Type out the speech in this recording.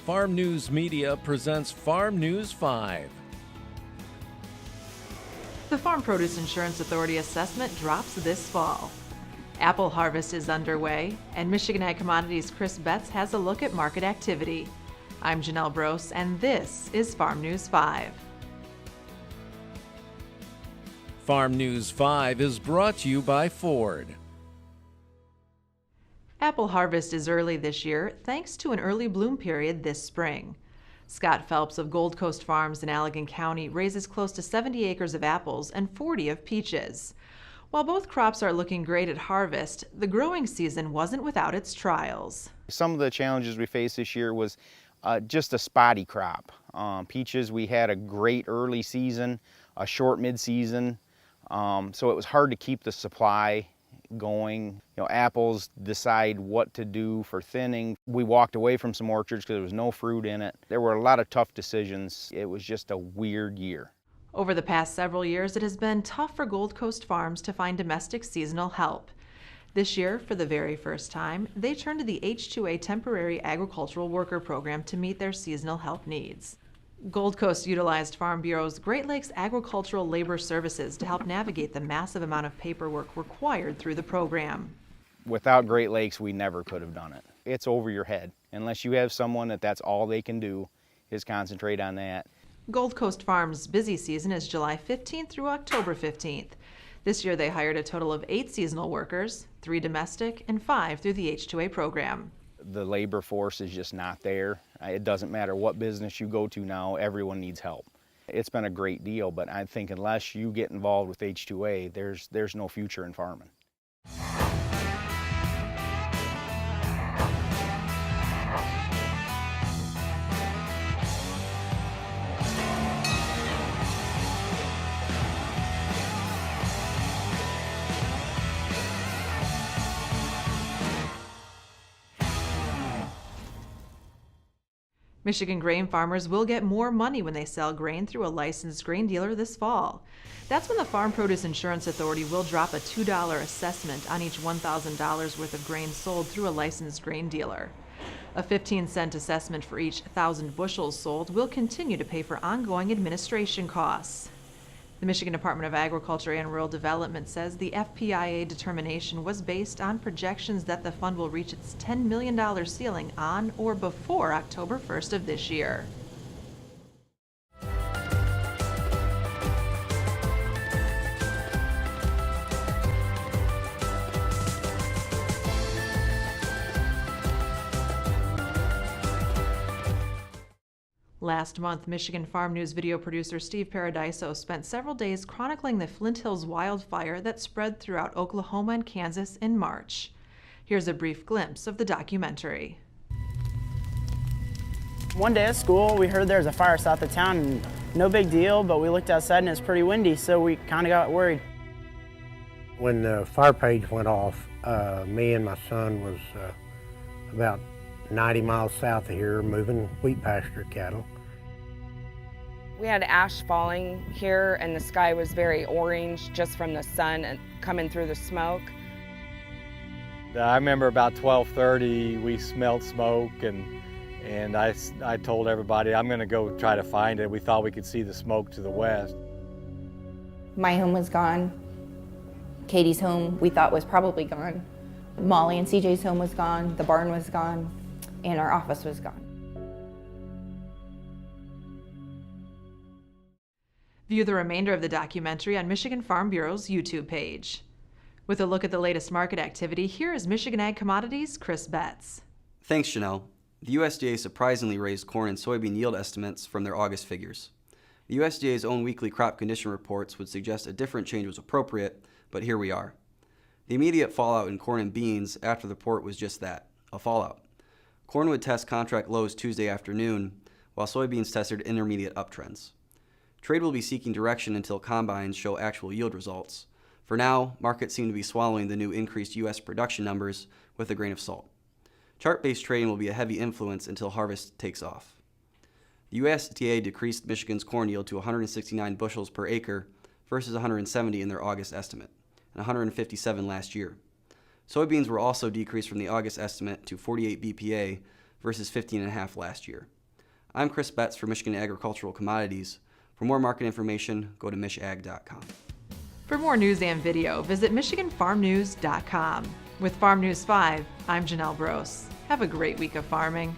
Farm News Media presents Farm News 5. The Farm Produce Insurance Authority assessment drops this fall. Apple harvest is underway, and Michigan Ag Commodities' Chris Betz has a look at market activity. I'm Janelle Brose, and this is Farm News 5. Farm News 5 is brought to you by Ford. Apple harvest is early this year thanks to an early bloom period this spring. Scott Phelps of Gold Coast Farms in Allegan County raises close to 70 acres of apples and 40 of peaches. While both crops are looking great at harvest, the growing season wasn't without its trials. Some of the challenges we faced this year was just a spotty crop. Peaches, we had a great early season, a short mid-season, so it was hard to keep the supply going. Apples, decide what to do for thinning. We walked away from some orchards because there was no fruit in it. There were a lot of tough decisions. It was just a weird year. Over the past several years, it has been tough for Gold Coast farms to find domestic seasonal help. This year, for the very first time, they turned to the H-2A Temporary Agricultural Worker Program to meet their seasonal help needs. Gold Coast utilized Farm Bureau's Great Lakes Agricultural Labor Services to help navigate the massive amount of paperwork required through the program. Without Great Lakes, we never could have done it. It's over your head. Unless you have someone that's all they can do is concentrate on that. Gold Coast Farms' busy season is July 15th through October 15th. This year they hired a total of 8 seasonal workers, 3 domestic and 5 through the H-2A program. The labor force is just not there. It doesn't matter what business you go to now, everyone needs help. It's been a great deal, but I think unless you get involved with H-2A, there's no future in farming. Michigan grain farmers will get more money when they sell grain through a licensed grain dealer this fall. That's when the Farm Produce Insurance Authority will drop a $2 assessment on each $1,000 worth of grain sold through a licensed grain dealer. A 15-cent assessment for each 1,000 bushels sold will continue to pay for ongoing administration costs. The Michigan Department of Agriculture and Rural Development says the FPIA determination was based on projections that the fund will reach its $10 million ceiling on or before October 1st of this year. Last month, Michigan Farm News video producer Steve Paradiso spent several days chronicling the Flint Hills wildfire that spread throughout Oklahoma and Kansas in March. Here's a brief glimpse of the documentary. One day at school, we heard there was a fire south of town, and no big deal, but we looked outside and it was pretty windy, so we kind of got worried. When the fire page went off, me and my son was about 90 miles south of here moving wheat pasture cattle. We had ash falling here and the sky was very orange just from the sun and coming through the smoke. I remember about 12:30 we smelled smoke and I told everybody I'm going to go try to find it. We thought we could see the smoke to the west. My home was gone. Katie's home we thought was probably gone. Molly and CJ's home was gone. The barn was gone. And our office was gone. View the remainder of the documentary on Michigan Farm Bureau's YouTube page. With a look at the latest market activity, here is Michigan Ag Commodities' Chris Betz. Thanks, Janelle. The USDA surprisingly raised corn and soybean yield estimates from their August figures. The USDA's own weekly crop condition reports would suggest a different change was appropriate, but here we are. The immediate fallout in corn and beans after the report was just that, a fallout. Corn would test contract lows Tuesday afternoon, while soybeans tested intermediate uptrends. Trade will be seeking direction until combines show actual yield results. For now, markets seem to be swallowing the new increased U.S. production numbers with a grain of salt. Chart-based trading will be a heavy influence until harvest takes off. The USDA decreased Michigan's corn yield to 169 bushels per acre versus 170 in their August estimate, and 157 last year. Soybeans were also decreased from the August estimate to 48 BPA versus 15.5 last year. I'm Chris Betz for Michigan Agricultural Commodities. For more market information, go to michag.com. For more news and video, visit MichiganFarmNews.com. With Farm News 5, I'm Janelle Brose. Have a great week of farming.